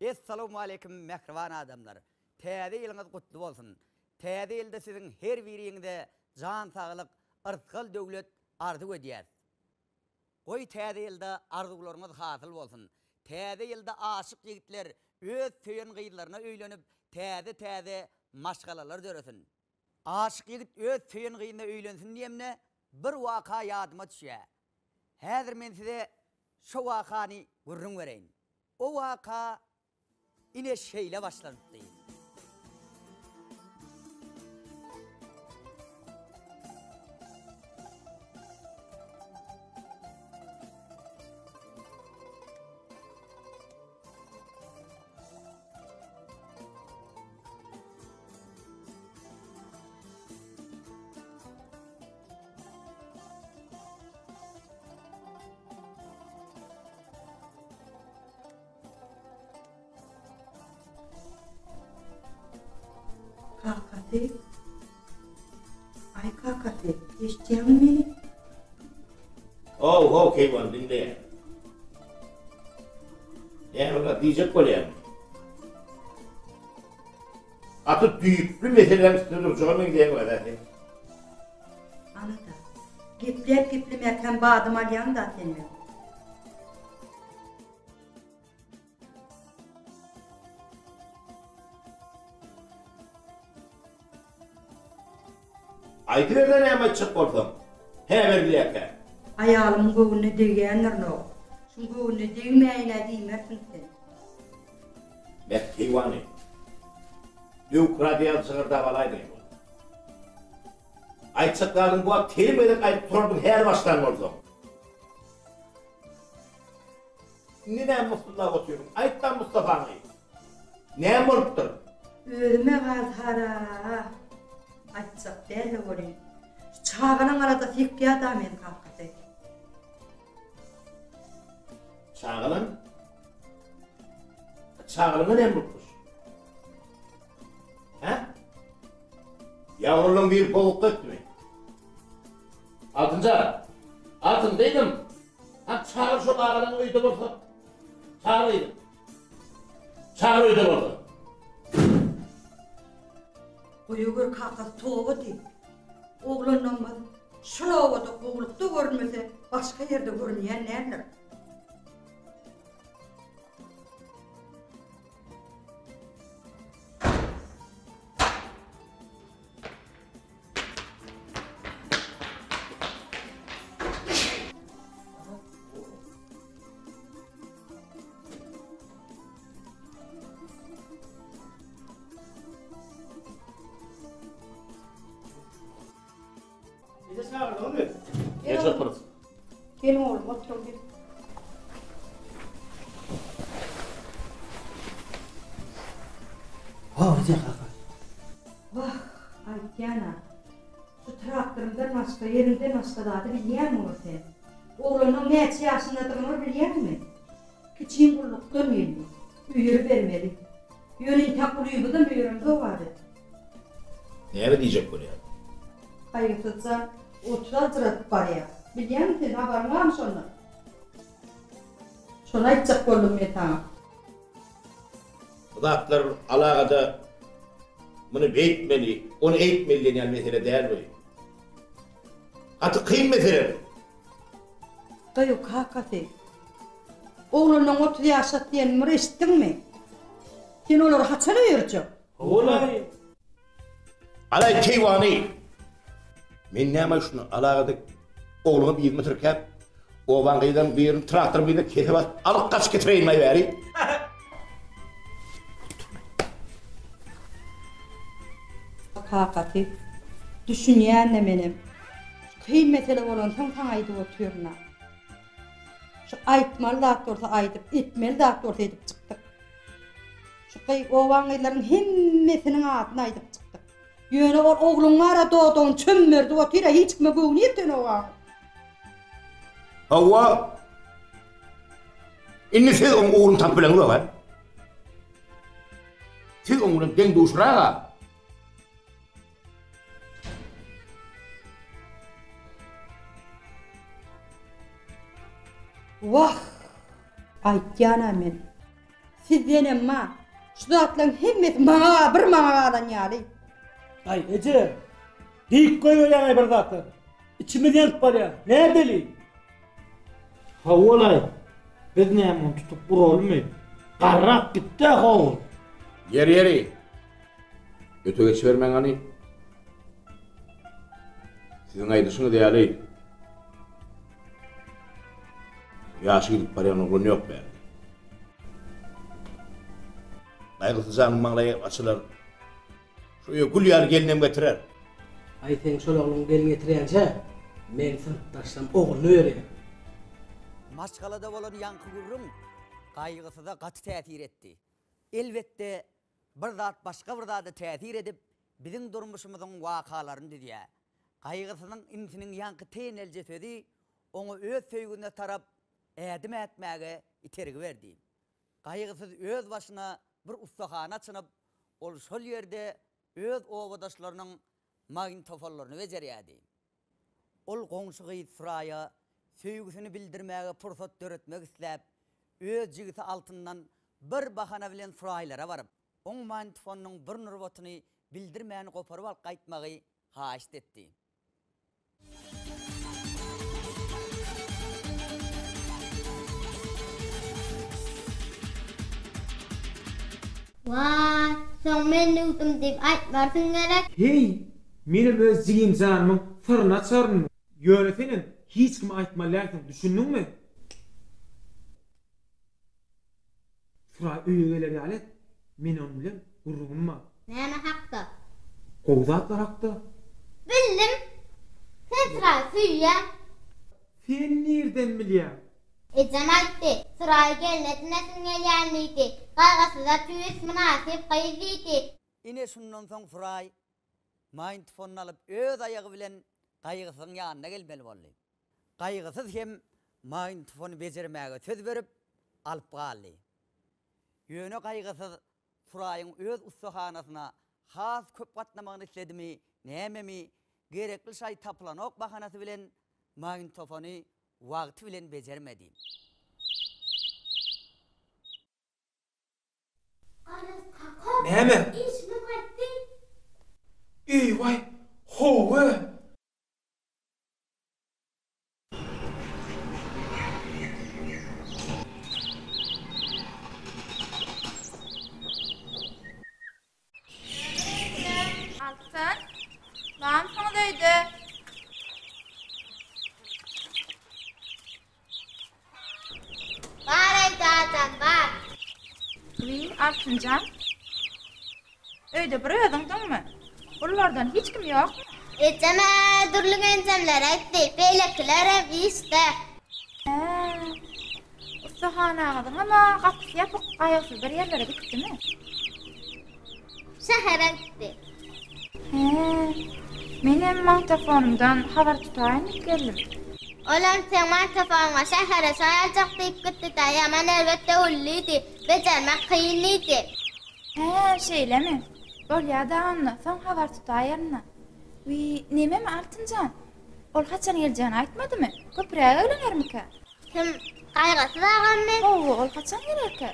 Esselamu aleyküm mehriban adamlar. Täze ýylyňyz gutly bolsun. Täze ýylda siziň her biriňizde jan saglyk, ırskal döwlet arzu edýär. Goý täze ýylda arzuglaryňyz hasyl bolsun. Täze ýylda aşyk ýigitler öz söýen gyýlaryna öýlenip täze maşgalalar döresin. Aşyk ýigit öz söýen gyýyna öýlensin diýemne bir waka ýadyma düşýär. Häzir men size şu wakany gurrun bereýin. O waka ine şeýle başlandy. Kakati, ay kakati, eşitýän meni? Oh, Keyvan, dinle. Orada diyecek bolýar. Atıp büyüklü meseleler üstüne duracağım ben diye var zaten. Anada, gepli merken bağdım alyan da seni. Aytıverden hemen çık bolsam. Hemen bilýärkä. Ayalımın göğünü deýänler no. Şu göğünü deýmäýine diýmersin sen. Ben Keyvan'ı. Demokratiya çığırda balaydı. Aytçakların bu ak telim edip ayıp turardın her baştan bolsam. Neden Mustafa oturuyorum? Ayttan Mustafa'nı. Ne bolupdur? Özüme gazhara. Aytsak däle bolýan. Çağının arada fikri adam edi kakati. Çağılın ne bolupdur? He? Yavrulun bir boluk etmi? Altın dedim. Çağır şu ağaların uydu bolsa. Çağır uydu bolsa. Uyugur kakati toğu di. Oğlandan bak, şulavada oğlukta görünmese başka yerde görünýän nädir? Geç oturuz. Gelin oğlum oturun bir. Vah, Aytyana. Şu traktöründen başka yerinden başka da bilýär mi sen? Oğlanın neçe ýaşyndadygyny bilýärmi? Kiçiň gullukda meni. Üýür bermeli. Ýönin taklyby da büýürümde bary. Näme diýjek bolýar? Aýytsa, oturak barýar. Bilýärmi, habaryň barmy şondan? Şonu aýtjak boldum men taňa. Bu zatlar alagada bunu beýtmeli, onu eýtmeli diýen mesele däl. Aty kyn mesele. Daýok hakati. Oğlanyň 30 ýaşa diýenimi eşitdiňmi? Sen olary haçan öýürjek? Olay. Alay Keyvan'ı. Men näme şunu alagada oğlumy bir metr käp, oban gyýdan bir traktor bilen kesip alyp gaç getirýän bäri. Hakati. Düşünýän menem. Kyn mesele bolan taň aýdyp oturýarna. Şu aýtmaly daktorsa aýdyp, etmeli daktorsa edip çykdyk. Şu oban gyýlaryň hemmesiniň adyny aýdyp çykdyk. Ýöne ol oğluňara doýdun çömmerdi otyra hiç kime göwni etden owa. Hawa. Inni siz oğlum tapylan ular. Siz oğlum den duşraga. Vah! Aytyana men. Sizden emma. Şu zatlaryň hemmesi maňa bir maňadan ýaly. Ay Ece, deyip koyuyor bir zatı. İçimiz yanıp var ya, ne deli? Ha olay, biz ne yapalım tutup vuralım mı? Qarraq gitti ha. Yeri. Öte geçivermen hani. Sizin aydışını değerli. Yaşı gidip parayan oğlun yok be. Aygıtı zanım mağlaya açılır. Şöyle gül yar gelinem getirer. Ay sen şol oğlum gelin getirýänçe, men sınıfdaşlam oğlunu öýreýär. Maçkalada bolan yankı gurrun gaýgysy da gaty täsir etdi. Elbetde bir zat başga bir zata täsir edip biziň durmuşymyzyň wakalaryny diýär. Gaýgysynyň insiniň yankı teýnelje sözi oňa öz söýgüne tarap ädim etmäge itergi berdi. Gaýgysyz öz başyna bir ustahana açyp ol şol ýerde öz owadaşlarynyň magnitofonlaryny bejerýärdi. Ol goňşy Suraýa söýgüsini bildirmäge pursat döretmek isläp öz jigiti altyndan bir bahana bilen Suraýlara baryp oň magnitofonyň bir nurwatyny bildirmäni goparyp alyp gaýtmagy haýyş etdi. Vay, sen men nutum dip aýtmarsyn gerek. Hey, benim öz jigim zanymyň syryny açaryn. Ýöne hiç kim aýtmalaryn, düşündiňmi? Suray öýe geler ýaly, men onu bilen gurrunma. Näme hakda? Gowzatlar hakda. Bildim. Sen sıray süýýä. Sen nerden bilýän? Ecem aýtdy. Sıray gelnetine gelýänligi. Gaýgasyza tüýüs münasip gaýdydy. Ine şundan soň Suray magnitofonu alyp öz aýagy bilen gaýgysynyň ýanyna gelmeli boldy. Gaýgysyz hem magnitofonu bejermäge söz berip alyp galdy. Ýöne gaýgysyz Suraýyň öz ustahanasyna has köp gatnamagyny isledimi, nämemi, gerekli şaý taplanok bahanasy bilen magnitofonu wagty bilen bejermedi. Näme? İşmi gatdy. Vay, howe. Altın. Lan sana döydü. Bar aýdadam bar. Altıncan. Öýde bir özüňdiňmi? Bulardan hiç kim ýok. Ecem durlyk enzemler aýtdy. Beýlekiler hem işte. Ustahanagyň ama gapy ýapyk gaýasyz bir ýerlere gitdimi? Şäherä gitdi. Menem magnitofonumdan habar tutaýyn geldim. Olam sen magnitofonga şäherä saýajak diýip gitdi da ýaman elbetde ulluydy. Bejermek kynlydy. Şeýlemi? Bolýa-da onda soň habar tutaýarna. Neme mi Altynjan? Ol haçan geljäni aýtmadymy? Köpräge öleňermika? Kim gaýgasyz agammy? Ol haçan gelerke?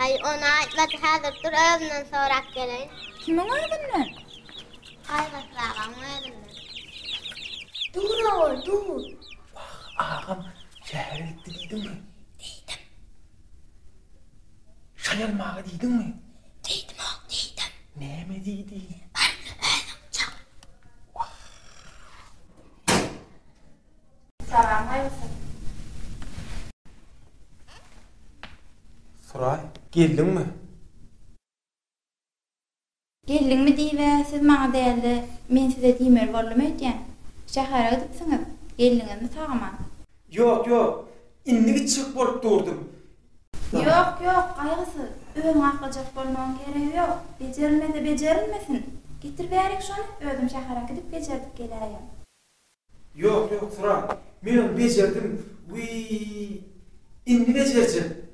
Ay ona aýtmady häzir dur özünden sorak geleýin. Kimiň öýünden? Gaýgasyz agam özünden. Dur ol, dur. Ağam şäher etdi diýdimmi? Diýdim. Şaýalmagy diýdimmi? Diýdim, diýdim. Näme diýdi? Salam aýysy. Suray, geldiňmi? Geldiňmi diýip siz maňa däldi, men size diýmer boldum eýtýän. Şäherä gidipsiňiz. Geldiňizmi sagaman? Yok. İnni çık bolup durdum. Yok, gaýgysyz. Özüň akyljak bolmagyň keregi ýok. Bejerilmesin. Getir berik şonu, özüm şäherä gidip bejerdik gelýär. Yok, Suray. Men bejerdim. İnni bejerdim.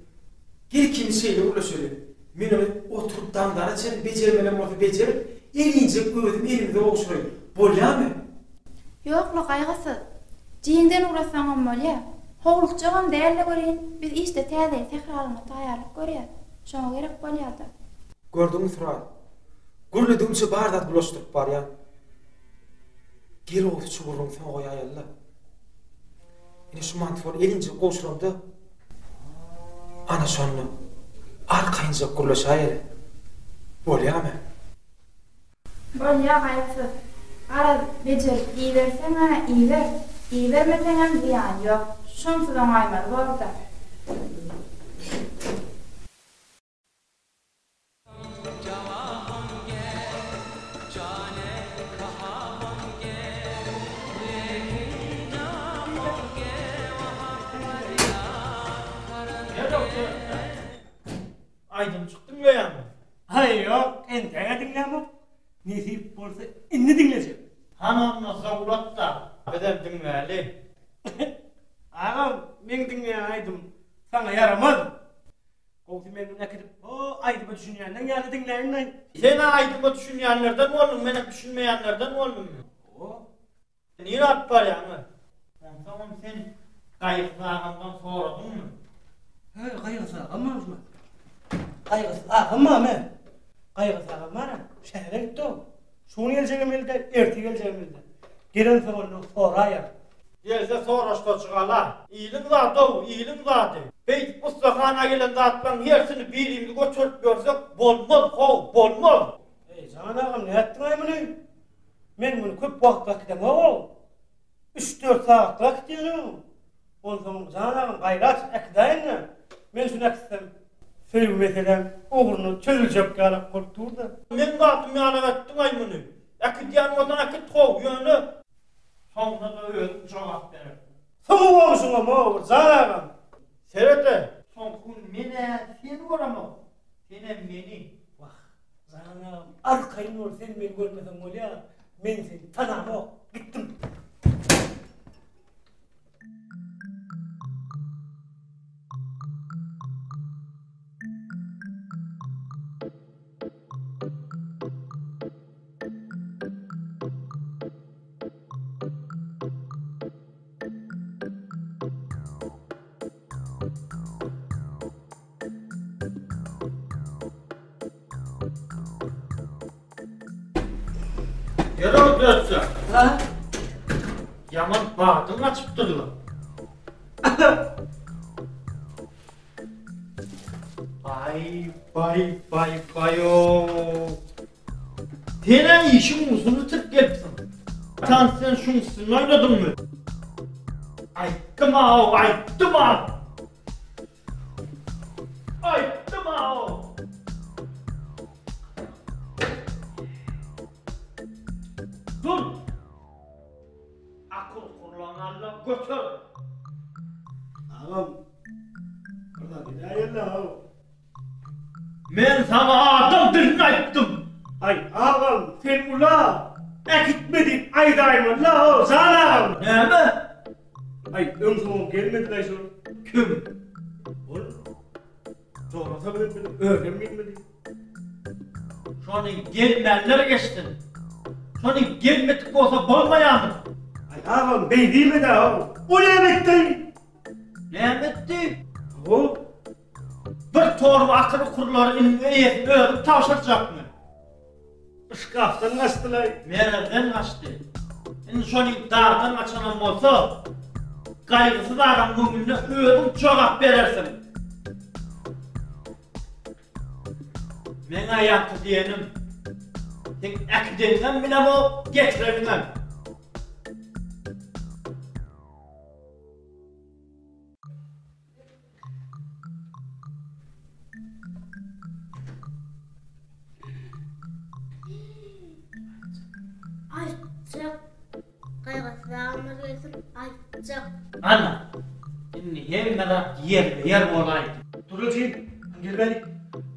Gel kimi şeyle ulaşöyle. Men oturup damdara çelip bejermelen bolsa bejerip, elince özüm elimde oşuray. Bolýarmy? Yok, gaýgysyz. Jiňden urasaňam bolýar. Howlukjagam dälle görýän, biz işte täze tekrarlaryna taýýarlyk görýär. Şoňa gerek bolýardy. Gördüňiz Suray. Gürledimçe bardat bulaşdyryp barýar. Geri oýdy çuburuň sen goýaýalla. Ine şu mantfor elince goşuramda. Ana şonu arkaýynja gürleşäýär. Bolýarmy? Bolýar gaýtsy. Ara bejerip iýerseňä iýer. Iýermeseňem ziýan ýok. Şonsudan aýmar boldy. Aydın çıktın mı ya? Hayır yok, entene dinlemem. Nesip bolsa inni dinleyeceğim. Hanımla savlat da, bedel dinleyeli. Ağam, ben dinleyeydim, sana yaramadım. Kovsi memnun ekidip, o aydımı düşünýänden ýaly dinleýin. Sen aydımı düşünýänlerden oldun, meni düşünmeýänlerden oldun. O, niye at var yani? Tamam sen kayıklı ağamdan soradın mı? He, kayıqsa ağam mı? Kayıqsa ağam mı men? Kayıqsa ağam mı? Şehre gitti o. Şunu geleceğim elde, erti geleceğim elde. Gelen sonra soraya. Gelse soraşta çıkala. İyilik zadı o, iyilik zadı. Beyt ustahana gelen zatlan yersini birliğini götürüp görsek bolmaz kov, bolmaz. Can ağam ne ettin ay bunu? Men bunu köp vakt vakidem o. 3-4 saat vakit diyorum. Ondan sonra can ağam gayrat ekdayın. Men şunu eksem. Söylü meselem uğrunu çözülecek galak korktuğurda. Men zatım yana ettin ay bunu. Ekdiyan odan ekit kov yönü. Sonra da öyle cevap verir. Soğuk olmuşsun ama olur can ağam. Serete, son kun mene sen oramam. Sene meni. Bak can ağam arkayın olur sen beni görmesen ol ya. Men seni tanam o. Gittim. Yere oturuyorsun. Ha? Yaman bağdın açıp duruyor. Bay o. Tene işin uzunu tık gelsin. Sen şunsun oynadın mı? Ayttım ağam, ayttım ağam. Ayttım ağam. Dur! Akıl kullananla götür! Ağam. Burada bir daha yerle ağam. Men sana adam dirini ayttım! Ay ağam sen ula. Ekitmedin aydayım la o sana. Ne mi? Ay ön sonum gelmedi de şu. Kim? Oğlum. Sonra tabi öğrenmedi. Şu an gelmeyenler geçtin. Şu an gelmedik olsa bolmayan. Ay ağam bey değil mi de ağam? O ne emekti? Ne emetti? O. Bir torba akıllı kuruların öğüp tavşatacak mı? Işkaftan kaçtılar. Nereden kaçtı? Şimdi şu an dardan kaçanım olsa kaygısız adam bugünle öğüp cevap verirsin. Men ayaklı diyenim. Sen ekdeninden bile bu getireninden. Aytacak. Kaygısızlarımız gelsin. Aytacak. Ana, şimdi hem kadar yer olaydı. Durulcuyum. Gel beni.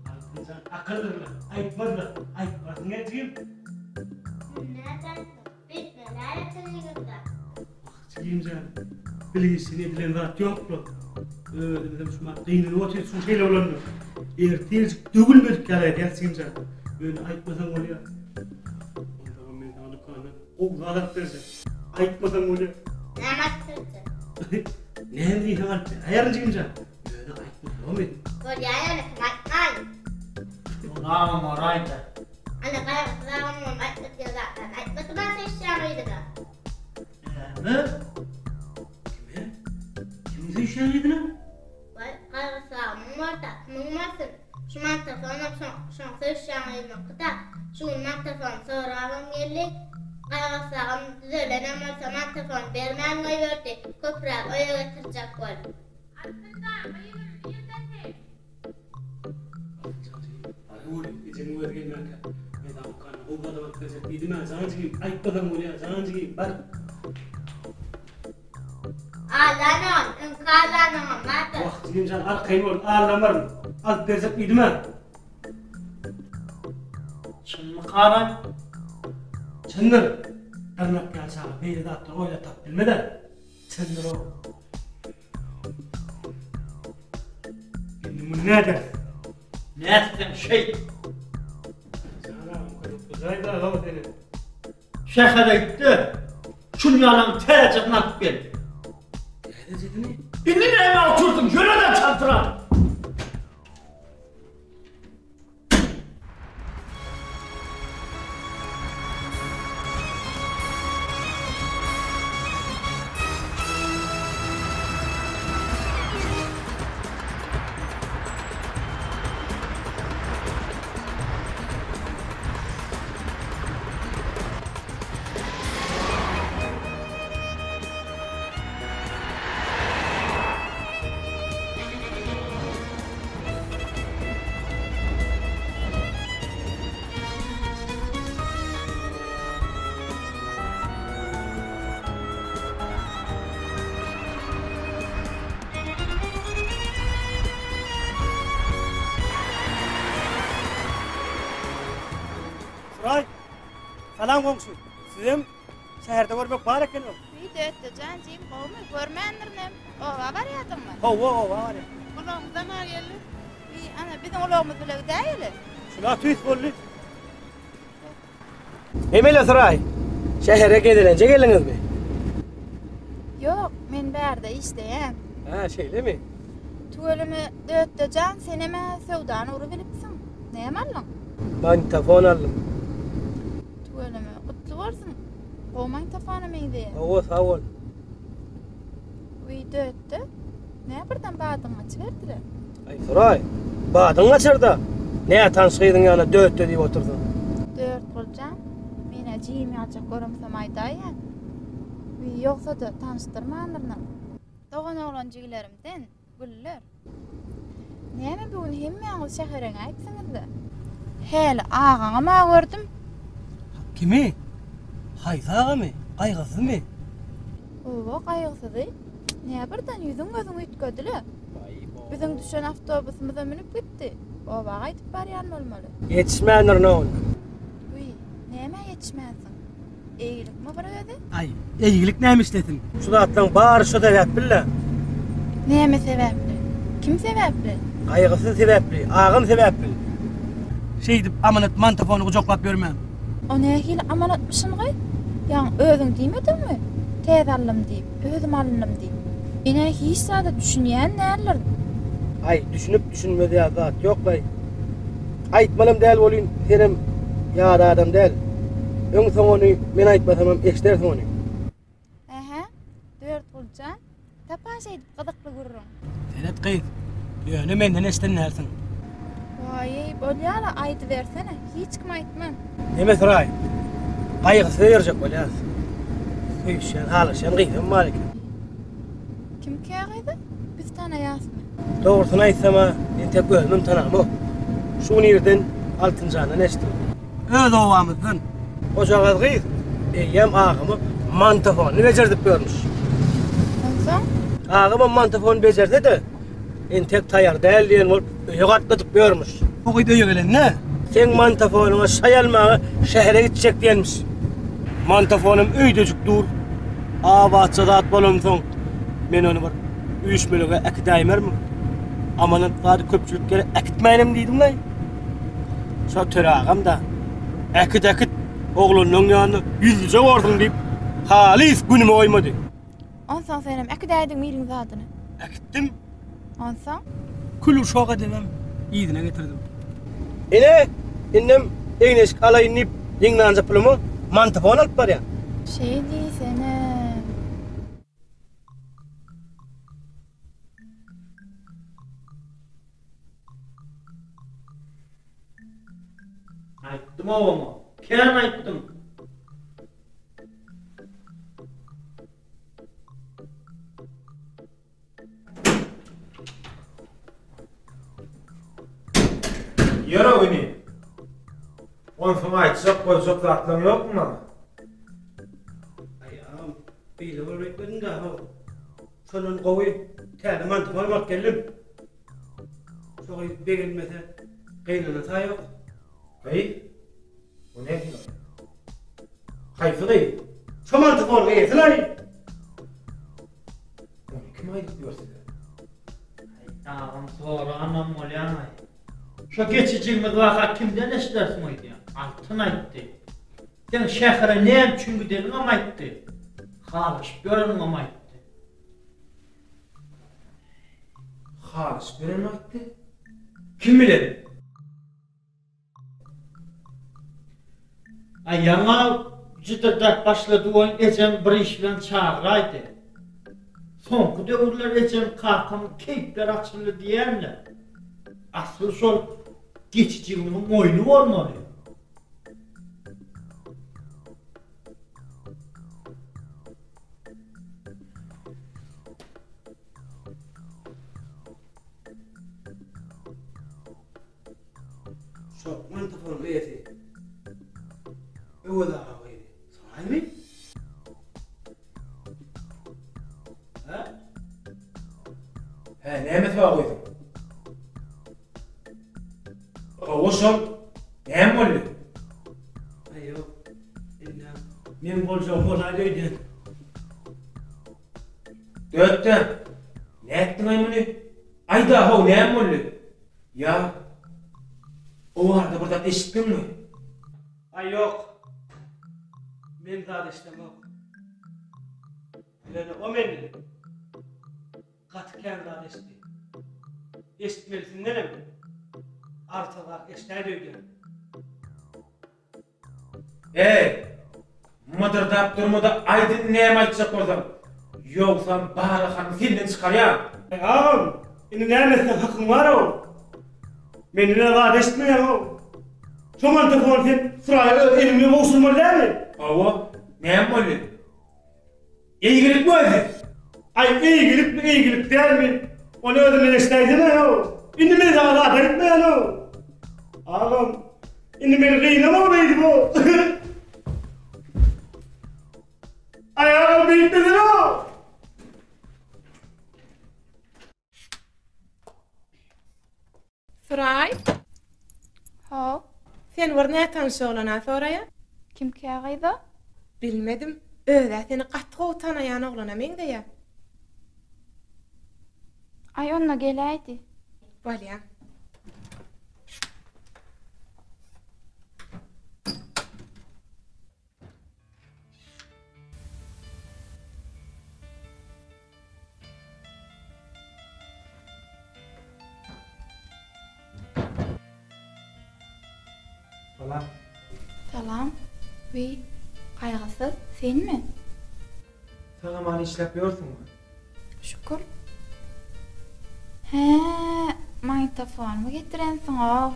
Altıncan akıllılar. Aytmadılar. Aytmadın edeyim. Neden? Bitmeler ettiğinizde. Çıkayım canım. Bilgisini edilen rahat yok mu? Öyle dedim şu maddeyini otursun şeyle olanı. Erteyecek dögülmedik ya gelsin canım. Böyle aytmadan oluyor. Ondan ben alıp kanı. O galat verecek. Aytmadan oluyor. Ne yaptırsın? Ne hem iyi hemen ayarıncıyım canım. Böyle aytmadan olmuyor. Böyle yani aytmayın. Kulağım oraydı. Ana qayğısağım mı aytmadı zaten. Aytmadı ben seçeceğim da. Ne? Kime? Kimin seçeceğiydi lan? Vay qayğısağım var da kimin varsın? Şu mantafonu şan seçeceğim da. Şu mantafonu sorağım geldi. Qayğısağım düzelenem olsa mantafon bermän verdi. Köprak oya getirecek bol. Gecemi vergen merke. Meda ukana. O kadar vakit idime zancı aytmadan oluyor. Zancı bak. Ağlanan, ınkalanan, mata. Vaktinim can arkayı ol. Ağlamarım. Alt berzek idime. Çınlı qaray. Çındır. Tırnak gelse beyni dağıttır. Oyla tap bilmeden. Çındır o. Şimdi bu ne der? Ne ettin şey? Canım koyup uzayda hava seni. Şehre gitti. Şunu yalan tecik nakp geldi. Ne dedin? İndi neyime oturdum, yöneden çantıra. Suray. Salam komşu. Sizin şehirde görmek var eken o. Bir döttü cancıyım qowmy görmändirnem. Owa barýadymmy? Hova var ya. Ulağımdan arýarly. Ana bizim ulağımız bilen däýeli. Şuna tüyt bolly. Emele Suray. Şehre gedilince geliniz mi? Yok, men bärde işleýän. Ha şeyle mi? Tuwelimi döttü can seneme sewdan urup bilipsiň. Näme aldyň? Ben telefon aldım. Tuwelimi gutly bolsun. Qowmaň tafany meýdi. Oo sağ ol. Uy döttü. Näberden badyňa çyberdiler? Ay Suray. Badın açırdı. Ne tanışıydın yana döttü diye oturdun. Dört boljan. Mene jimi açyk görümsem aýdaýan. Uy ýoksa da tanışdyrmandyryň. Dogan oglanjyklarimden güller. Näme bugün hemmeňiz şäherine aýtsaňyzda? Hele ağaňa ma gördüm. Kimi? Hayzağı mı? Kaygısız mı? Owa gaýgysyzy. Näberden ýüzüň gözüň üýtgediler. Bizim düşen avtobusymyza minip gitdi. Owa gaýtyp barýan bolmaly. Yetişmeyenler ne oldu? Uy, näme ýetişmäsin? Eýilikmi bir özi? Ay, iyilik neymiş dedin? Şu da atlan bağır şu da sebep bile. Näme sebäpli? Kim sebäpli? Kaygısı sebepli, ağım sebepli. Şey dip amanet mantafonu kucaklap görmem. O nähil amalatmyşyn gaý? Ýa özüň diýmedinmi? Tez alym diýip, özüm alynım diýip. Ine hiç sada düşünýän näler? Ay, düşünüp düşünmedi ya zat yok bay. Aytmalım del bolýyn, senem ýa-da adam del. Öň soňuny men aýtmasamam eşdersiň ony. Aha, dört boljan. Tapaş edip gydykly gurrun. Senet kıyız. Ýöne menden eşdenlersin. Vay, bolýala aýdy bersene. Hiç kim aýtmam. Neme Suray? Kaygısı verecek bolýas. Süýşen, halyşan gyýdym malik. Kim kägidi? Biz tanaýasmy? Doğrusunu aýtsama, men tek gözümim tanamo. Şu ýerden altynjandan eşdim. Öz owamyzdan. Oşagaz gyýy. Eýem ağamy mantafony bejerip görmüş. Onsoň? Ağamy mantafony bejerdi de, en tek taýar däl diýen bolup öýe gatlatyp görmüş. O gyýdy öýe gelen ne? Sen mantafonuňa şaýalmagy şähere gitjek diýenmiş. Mantafonum öýdejik dur. Awaçda at bolamsoň, men onu bir üýşmelege äkidäýmermi? Amanat gady köpçülikleri äkitmänem diýdim lan. Şo töragam da äkit oglanyň ýanyna ýüzüje bardym diýip halis günüme oýmady. Onsoň senem äkidäýdiň miliň zadyny. Äkitdim. Onsoň? Külür şoga demem. Ýygyna getirdim. innem egneşik alayınıp yenglanca pulumu mantafon alıp baryan. Şey diýsene. Aytdım oğlum. Ken aytdım. Yara oyunu. On sonra aytsak koyacak zatlan yok mu? Ayağım, beýle bolbekledin da ha. Şonun gowy täze mantafon alyp geldim. Şoňa berilmese gynana taýok. Hey? O ne diyor? Hayfı değil. Şo mantafon eýetlay. Onu kim aylık diyor size? Aytağım sonra anam olyanay. Şu geçicimiz vakat kimden eşlersin oydu ya? Altın ayttı. Sen şehre neyem çünkü dedin ama ayttı. Halış görün ama ayttı. Halis bilen mi ayttı? Kim bilir? Ay yana ciddet başladı oyun ecem bir iş bilen çağıraydı. Sonku dövrler ecem kalkam keyifler açıldı diyemle. Asıl şol geçiciliğinin oyunu olmalı. Şo mantafon eýeti. Öweda aýdy. Saýmy? Ha? He, näme tawa koydun? O şol näme boldy? Aýo. Inna men boljam bolaýdy. Dötten. Ne ettin aymını? Ayda ho näme boldy? Ya. O arada burada eşittin mi? Ay yok. Men zat işlemok. Yani o meni katken zat işti. Eşitmelisin ne mi? Artalar eşitler öyle. Mıdırdap durmada aydın näme aytsak bolsam? Yoksa Bahar hanım senden çıkar ya. Ağam, indi nämesin hakkın var o. Menine zat eşitmeyen o. Şu mantafon sen sırayla elimi boşulmalı değil mi? Awa, näme boldy? İyilik mi özi? Ay iyilik değil mi? Onu ödümden eşitleydin o. İndi beni zat etmeyen o. Ağam, indi beni kıynama beydi bu. Ay ağam bitmedin o. Suray, Ha, sen var nätan şoğlana soraya? kim kägýdi? Bilmedim. Öyle seni qatqo tanayan oglana meňde ya. Ay onna geläýdi. Bolýa. Salam. Salam. Wi, qaýgysy senmi? Sana mani işlep ýörsiň mi? Şükür. He, magnetofonumu getirensiň o.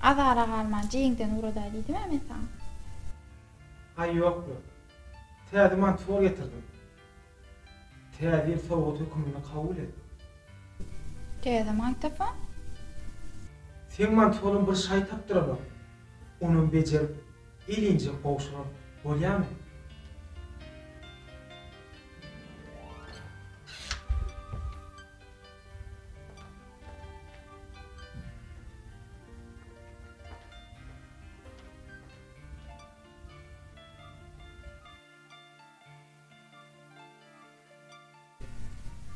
Azara galman jeňden urada diýdim men sana. Ay yok mu? Täze mantfor getirdim. Täze sowgat hökümini kabul et. Täze magnetofon? Sen mantforun bir şay tapdyralım. Onu bejerip ilince boşurup bolýarmy?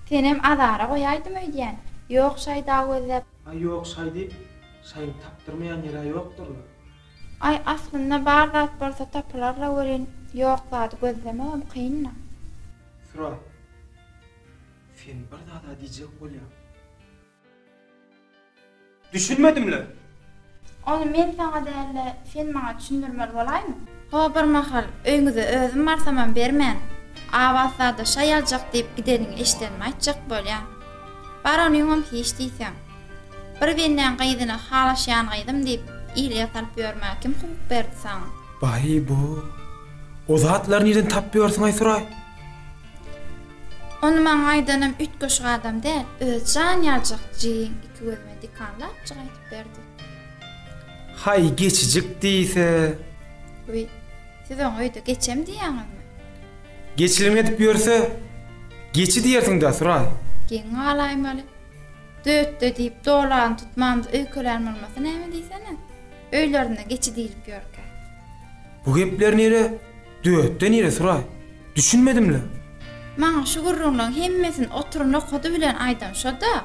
Senem azara goýaýdym öýdýän. Ýok şaýda gözlep. Ay yok şay diýip, şaýy tapdyrmaýan ýere ýokdurlar. Ay aslynda bar zat bolsa tapylarla gören, ýok zat gözlemegem kynna. Sura. Sen bir dada diýjek bolýar. Düşünmedimle. Onu men sana dälle sen maňa düşündirmeli bolaymy? Ho bir mahal öňüňde özüm barsamam bermän. Awazlarda şay aljak diýip giderini eşdenme aýtjak bolýan. Baranyňam hiç diýsem. Bir benden gaýdyna halaşýan gaýdym diýip ýyly salyp ýörmäge kim hukuk berdi sana? Bahy bu. O zatlar nirden tap ýörsiň ay Suray? Onu maňa aýdanam üç goşuk adam däl, öz jan ýaljak jiň iki gözüme dikanlap çygaýtyp berdi. Hay geçicik diýse. Uy, siz oňa öýde geçem diýäňizmi? Geçilim edip ýörse, geçi diýersiň da Suray. Giň alaýmaly. Dötde diýip dolan tutmandy öýkeler bolmasa näme diýsene? Öýlerine geçi diýip ýörke. Bu gepler nere? Döötte nere Suray? Düşünmedimle. Maňa şu gurrunlaryň hemmesini oturup okudy bilen aýdam şoda.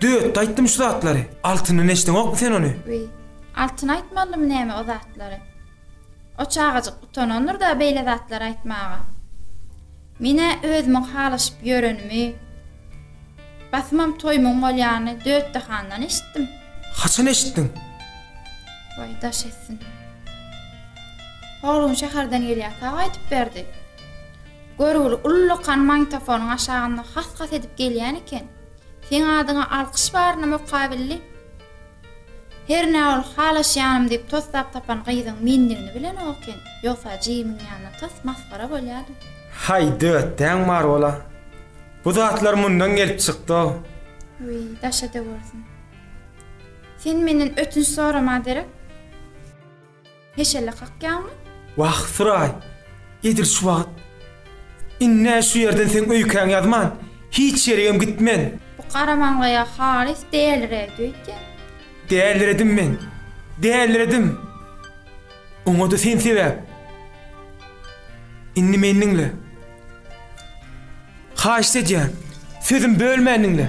Döötte aýtdym şu zatlary. Altyny neşdiň okmy sen onu? Uy, altyny aýtmadym näme o zatlary. O çağajyk utananlar da beýle zatlar aýtmaga. Mine özüme halaşyp ýörenimi, basmam toýmam bolýany döötte handan eşitdim. Haçan eşitdiň? Vay daş etsin. Oğlum şäherden gelýär aýtyp berdi. Görüli ullukan magnitofonyň aşagynda has-has edip gelýän eken. Sen adyňa alkyş baryna mukabilli. Her näwil halaşýanym diýip tosdap tapan gyzyň mendigini bilen oken. Ýoksa jybyň ýanyna tos masgara bolýardy. Hay döötdeň mar bola. Bu zatlar mundan gelip çykdy. Uy, daşa da bolsun. Sen menden ötünç sorama derek. Heşelle kakýanmy? Wah Suray. Edir şu wagt. Inne şu ýerden sen öýkän ýazman. Hiç ýerem gitmen. Bu Karamangaýa halis değerlere diýdi. Değerleredim men. Değerleredim. Oňa da sen sebäp. Inni menninle. Haýş edýän. Sözüm bölmäninle.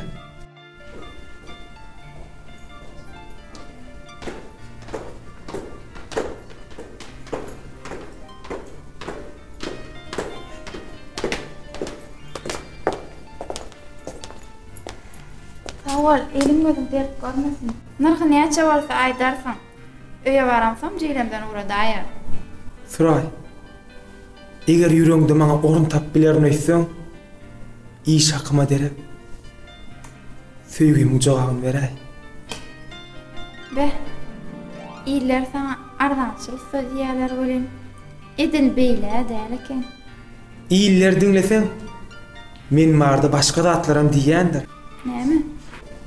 Sawal, elim gözüm derip görmesin. Narxy näçe bolsa aýdarsyň. Öýe baramsam jiýlemden urada aýar. Suray. Eger ýüregiňde maňa orun tap bilerini öýtseň, iş hakyma derip söýgümiň jogabyny beräý. Be. İller sana ardançylyk söz diýerler bolýan. Edil beýle däl eken. İýiller diňleseň, men marda başga zatlaram diýýändir. Näme?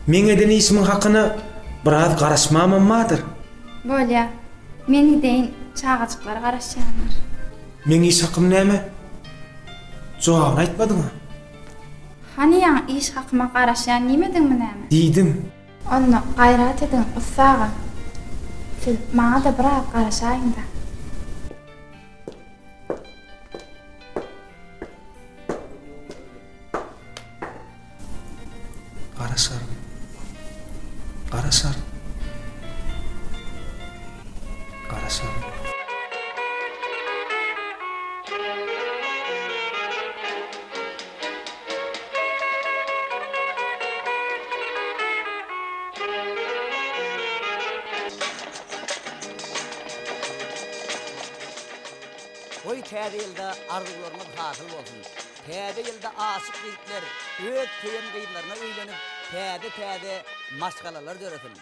Men eden işimiň hakyny biraz garaşmamammadyr. Bolýar. Meni deýin çağajyklar garaşýanlar. Men iş hakym näme? Jogabyny aýtmadyňa. Hani ýa iş hakyma garaşýan nimediňmi näme? Diýdim. Onu gaýrat edin ussaga. Siz maňa da bir garaşaýyn da. Garaşarym. Garaşarym. Garaşarym. Oy täze ýylda arzularymyz hasyl bolsun. Täze ýylda aşyk ýigitler öz teýen gyýlaryna öýlenip täze maşgalalar döresin.